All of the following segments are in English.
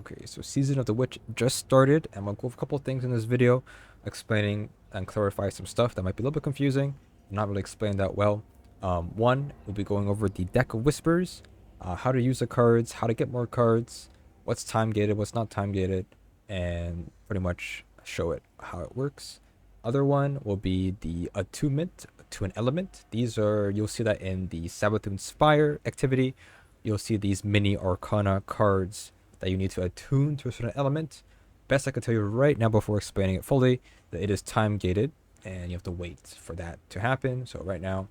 Okay, so Season of the Witch just started, and we'll go over a couple things in this video, explaining and clarify some stuff that might be a little bit confusing, not really explained that well. One, we'll be going over the Deck of Whispers, how to use the cards, how to get more cards, what's time gated, what's not time gated, and pretty much show it how it works. Other one will be the attunement to an element. These are, you'll see that in the Savathûn Spire activity. You'll see these mini Arcana cards that you need to attune to a certain element. Best I can tell you right now before explaining it fully, that it is time gated and you have to wait for that to happen. So right now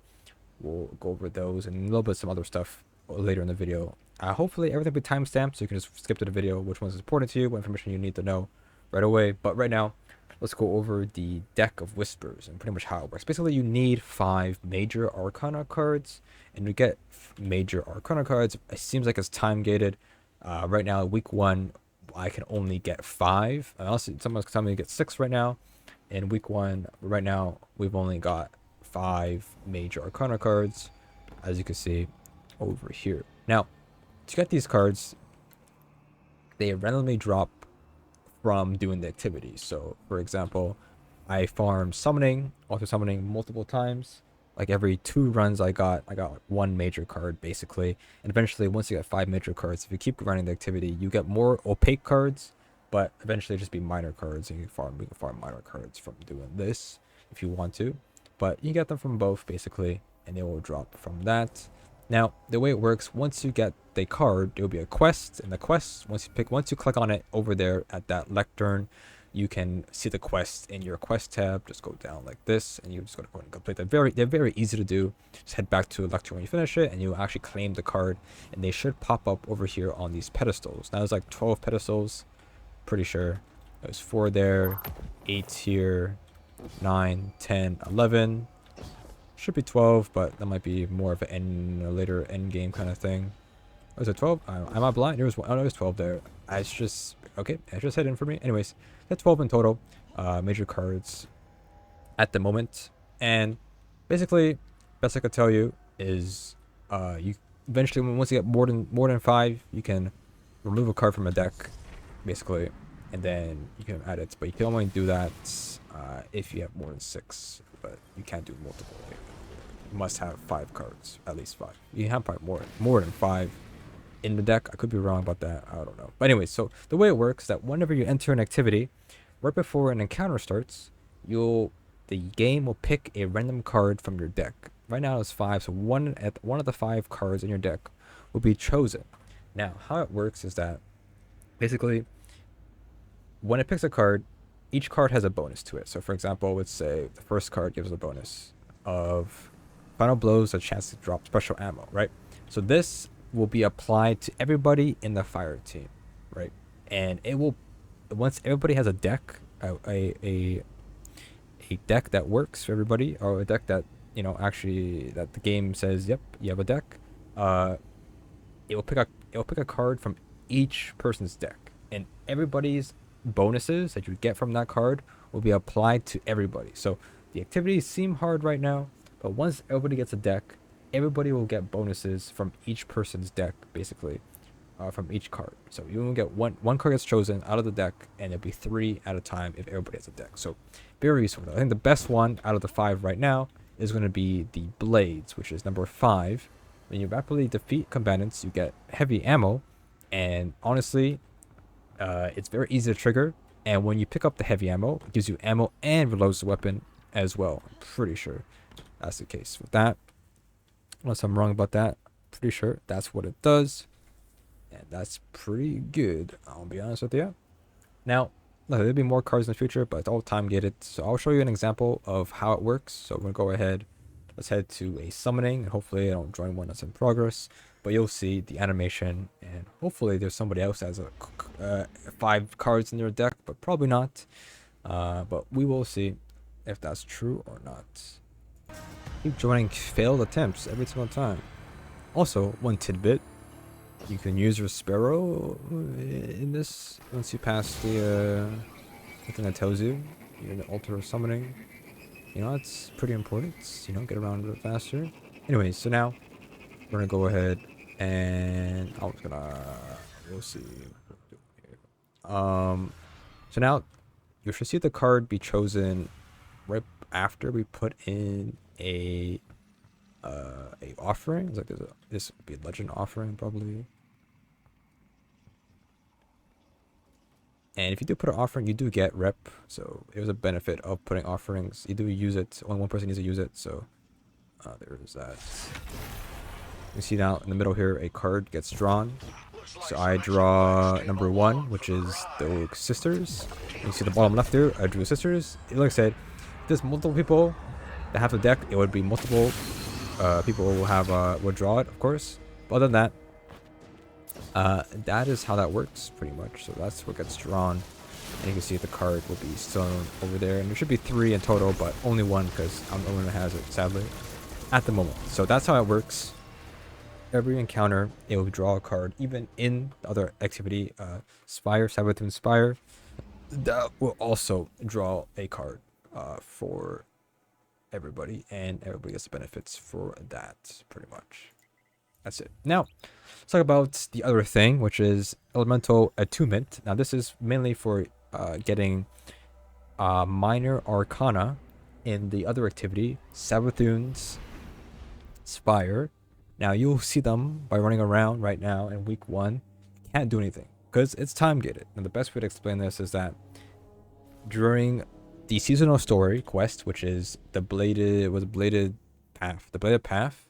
we'll go over those and a little bit some other stuff later in the video. Hopefully everything will be timestamped so you can just skip to the video, which one's important to you, what information you need to know right away. But right now, let's go over the Deck of Whispers and pretty much how it works. Basically, you need 5 major Arcana cards, and to get major Arcana cards, it seems like it's time gated. Right now, week 1, I can only get 5. Unless someone's telling me to get 6 right now. In week 1, right now, we've only got 5 major Arcana cards, as you can see over here. Now, to get these cards, they randomly drop from doing the activity. So, for example, I farmed summoning, auto summoning multiple times. Like every 2 runs, I got 1 major card basically. And eventually, once you get 5 major cards, if you keep running the activity, you get more opaque cards, but eventually just be minor cards. And you can farm minor cards from doing this if you want to. But you get them from both basically, and they will drop from that. Now, the way it works, once you get the card, it will be a quest. And the quest, once you click on it over there at that lectern, you can see the quest in your quest tab. Just go down like this, and you're just going to go and complete that. They're very easy to do. Just head back to a lectern when you finish it, and you actually claim the card. And they should pop up over here on these pedestals. Now, there's like 12 pedestals, pretty sure. There's 4 there, 8 here, 9, 10, 11. Should be 12, but that might be more of a later end game kind of thing. Oh, is it 12? Am I blind? There was one. Oh, no, there's 12 there. I just, okay, I just hit in for me. Anyways, that's 12 in total. Major cards at the moment. And basically, best I could tell you is you eventually, once you get more than 5, you can remove a card from a deck, basically, and then you can add it. But you can only do that if you have more than 6, but you can't do multiple. You must have 5 cards, at least 5. You have probably more than 5 in the deck. I could be wrong about that. I don't know. But anyway, so the way it works is that whenever you enter an activity, right before an encounter starts, the game will pick a random card from your deck. Right now it's 5, so one of the 5 cards in your deck will be chosen. Now, how it works is that basically when it picks a card, each card has a bonus to it. So for example, let's say the first card gives a bonus of Final Blows, a chance to drop special ammo, right? So this will be applied to everybody in the fire team, right? And it will, once everybody has a deck, a deck that works for everybody, or a deck that, actually that the game says, yep, you have a deck. It will pick a card from each person's deck, and everybody's bonuses that you get from that card will be applied to everybody. So the activities seem hard right now, but once everybody gets a deck, everybody will get bonuses from each person's deck, basically, from each card. So you will get one card gets chosen out of the deck, and it'll be 3 at a time if everybody has a deck. So very useful. I think the best one out of the 5 right now is going to be the Blades, which is number 5. When you rapidly defeat combatants, you get heavy ammo, and honestly, it's very easy to trigger. And when you pick up the heavy ammo, it gives you ammo and reloads the weapon as well. I'm pretty sure that's the case with that. Unless I'm wrong about that, pretty sure that's what it does. And that's pretty good, I'll be honest with you. Now, there'll be more cards in the future, but it's all time gated. So I'll show you an example of how it works. So we're going to go ahead. Let's head to a summoning, and hopefully I don't join one that's in progress. But you'll see the animation, and hopefully there's somebody else that has 5 cards in their deck, but probably not. But we will see if that's true or not. Keep joining failed attempts every single time. Also, one tidbit, you can use your Sparrow in this once you pass the thing that tells you you're in the altar of summoning. It's pretty important, get around a bit faster. Anyways, so now we're gonna go ahead and we'll see. So now you should see the card be chosen right after we put in a offering. It's like this would be a legend offering probably. And if you do put an offering, you do get rep. So it was a benefit of putting offerings. You do use it. Only one person needs to use it. So there's that. You see now in the middle here, a card gets drawn. So I draw number 1, which is the Oak Sisters. You see the bottom left there, I drew Sisters. Like I said, if there's multiple people that have the deck, it would be multiple people will have will draw it, of course. But other than that, that is how that works pretty much. So that's what gets drawn. And you can see the card will be still over there. And there should be 3 in total, but only 1 because I'm the one that has it, sadly, at the moment. So that's how it works. Every encounter, it will draw a card. Even in the other activity, Spire, Savathûn Spire, that will also draw a card for everybody. And everybody gets the benefits for that, pretty much. That's it. Now, let's talk about the other thing, which is Elemental Attunement. Now, this is mainly for getting minor arcana in the other activity, Savathûn's Spire. Now, you'll see them by running around right now in week 1. Can't do anything because it's time gated. And the best way to explain this is that during the seasonal story quest, which is the bladed path,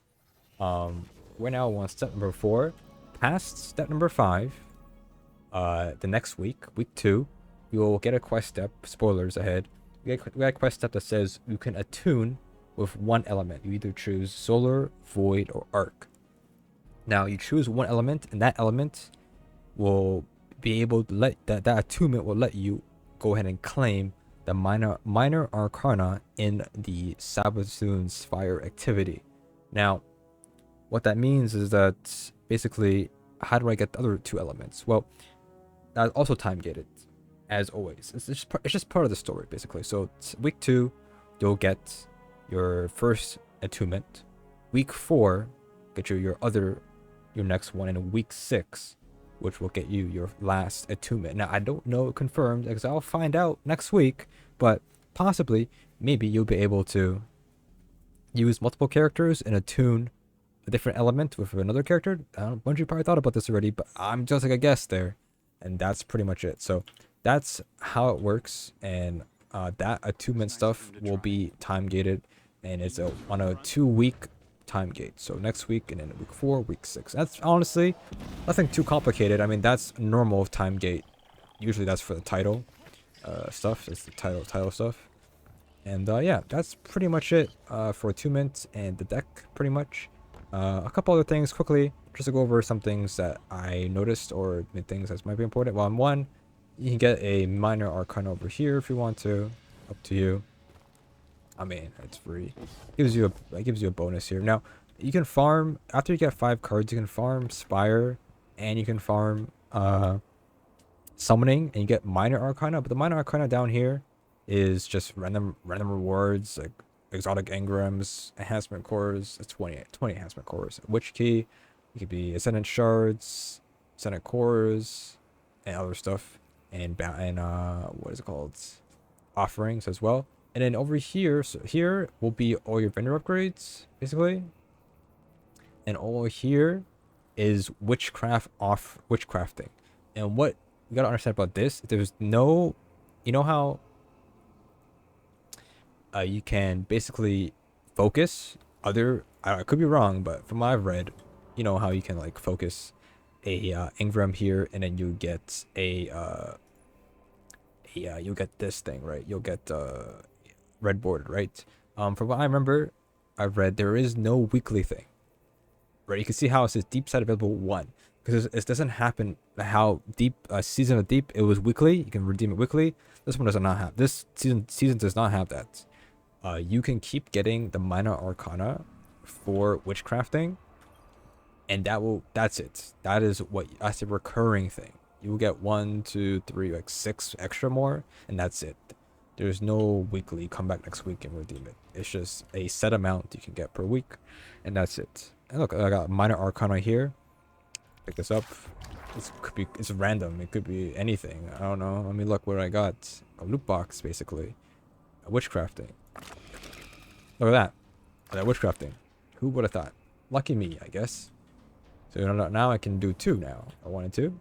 we're now on step number 4. Past step number 5, the next week, week 2, you'll get a quest step. Spoilers ahead. We get a quest step that says you can attune with 1 element. You either choose solar, void, or arc. Now you choose 1 element, and that element will be able to let that attunement will let you go ahead and claim the minor arcana in the Savathûn Spire activity. Now, what that means is that basically, how do I get the other 2 elements? Well, that's also time gated, as always. It's just part of the story, basically. So week 2, you'll get your first attunement. Week 4, get your next one, and in week 6, which will get you your last attunement. Now, I don't know confirmed because I'll find out next week, but possibly, maybe you'll be able to use multiple characters and attune a different element with another character. I don't know, Bungie probably thought about this already, but I'm just like a guest there, and that's pretty much it. So that's how it works, and that attunement stuff will be time gated, and it's on a 2-week time gate. So next week, and then week 4, week 6. That's honestly nothing too complicated. I mean, that's normal time gate. Usually that's for the title stuff. It's the title stuff. And yeah, that's pretty much it for attunement and the deck, pretty much. A couple other things quickly, just to go over some things that I noticed or things that might be important. Well, one, you can get a minor arcana over here if you want to. Up to you. I mean, it's free. It gives you a bonus here. Now, you can farm after you get 5 cards. You can farm Spire, and you can farm Summoning, and you get minor arcana. But the minor arcana down here is just random rewards, like exotic engrams, enhancement cores. It's 20 enhancement cores. Witch key. It could be ascendant shards, ascendant cores, and other stuff. And what is it called? Offerings as well. And then over here, so here will be all your vendor upgrades, basically. And all here is witchcrafting. And what you gotta understand about this, there's no, you know how you can basically focus other, I could be wrong, but from what I've read, you know how you can like focus a engram here, and then you get you'll get this thing, right? You'll get red border, right? From what I remember, I've read there is no weekly thing, right? You can see how it says deep side available 1, because it doesn't happen how deep season of deep it was weekly. You can redeem it weekly. This one does not have, this season does not have that. You can keep getting the minor arcana for witchcrafting, and that's it. That's a recurring thing. You will get 1, 2, 3, like 6 extra more, and that's it. There's no weekly come back next week and redeem it. It's just a set amount you can get per week, and that's it. And look, I got minor arcana here. Pick this up. it's random. It could be anything. I don't know. Let me look what I got. A loot box, basically. A witchcrafting. Look at that. That witchcrafting. Who would have thought? Lucky me, I guess. So now I can do 2 now. I wanted to.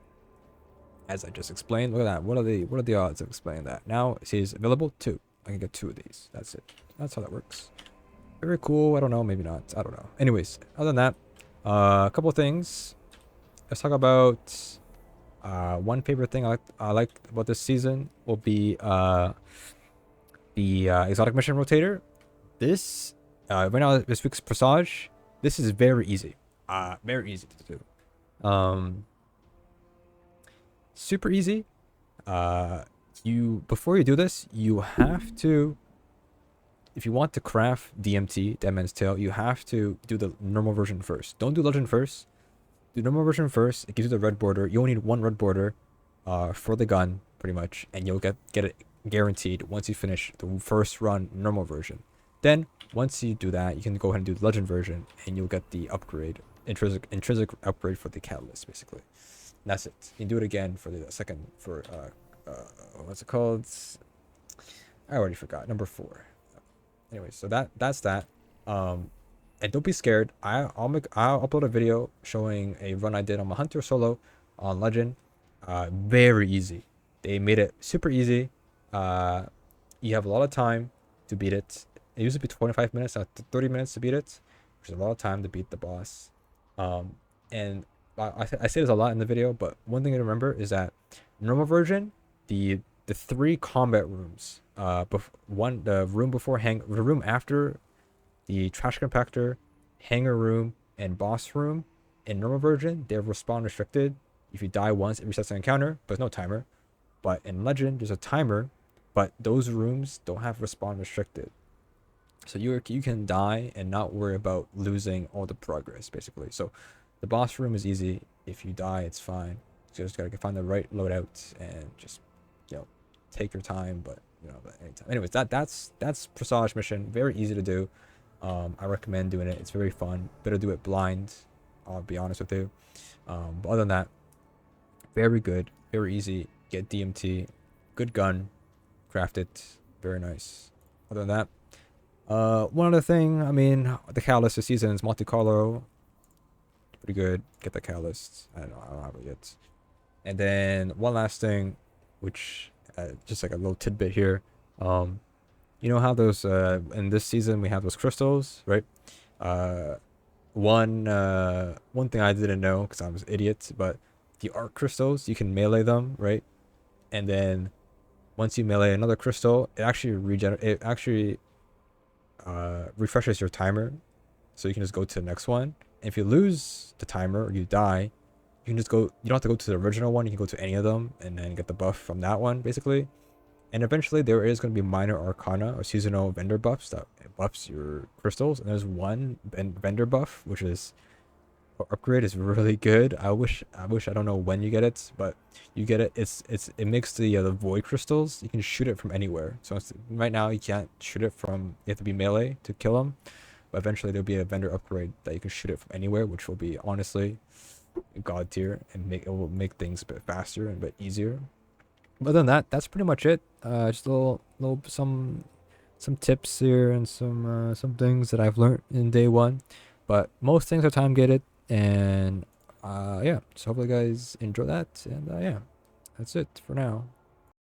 As I just explained. Look at that. What are the odds of explaining that? Now it says available 2. I can get 2 of these. That's it. That's how that works. Very cool. I don't know. Maybe not. I don't know. Anyways, other than that, a couple of things. Let's talk about one favorite thing I like about this season will be the exotic mission rotator. This right now, this week's Presage. This is very easy. Very easy to do. Super easy. Before you do this, you have to, if you want to craft DMT, Dead Man's Tale, you have to do the normal version first. Don't do legend first. Do normal version first. It gives you the red border. You only need 1 red border for the gun, pretty much, and you'll get it guaranteed once you finish the first run normal version. Then once you do that, you can go ahead and do the legend version, and you'll get the upgrade, intrinsic upgrade for the catalyst, basically. And that's it. You can do it again for the second, for what's it called? I already forgot. Number 4. Anyway, so that's that. And don't be scared. I'll upload a video showing a run I did on my Hunter solo on Legend. Very easy. They made it super easy. You have a lot of time to beat it. It used to be 25 minutes, 30 minutes to beat it, which is a lot of time to beat the boss. And I say this a lot in the video, but one thing to remember is that normal version, the 3 combat rooms, the room after the trash compactor, hangar room, and boss room, in normal version, they're respawn restricted. If you die once, it resets the encounter, but there's no timer. But in Legend, there's a timer, but those rooms don't have respawn restricted. So you can die and not worry about losing all the progress, basically. So the boss room is easy. If you die, it's fine. So you just gotta find the right loadout and just, take your time, but anytime. Anyways, that's Presage mission. Very easy to do. I recommend doing it. It's very fun. Better do it blind, I'll be honest with you. But other than that, very good, very easy. Get DMT, good gun, craft it, very nice. Other than that, one other thing, I mean, the catalyst this season is Monte Carlo. Pretty good. Get the catalyst. I don't have it yet. And then one last thing, which just like a little tidbit here. You know how those in this season we have those crystals, right? One thing I didn't know because I was an idiot, but the arc crystals, you can melee them, right? And then once you melee another crystal, it actually refreshes your timer, so you can just go to the next one. And if you lose the timer or you die, you can just go. You don't have to go to the original one. You can go to any of them and then get the buff from that one, basically. And eventually there is going to be minor arcana or seasonal vendor buffs that buffs your crystals. And there's one vendor buff, which is upgrade is really good. I wish I don't know when you get it, but you get it. It makes the void crystals. You can shoot it from anywhere. So right now you can't shoot it from. You have to be melee to kill them. But eventually there'll be a vendor upgrade that you can shoot it from anywhere, which will be honestly god tier, and it will make things a bit faster and a bit easier. But other than that, that's pretty much it. Just a little some tips here and some things that I've learned in day 1. But most things are time gated, and yeah. So hopefully you guys enjoy that, and yeah, that's it for now.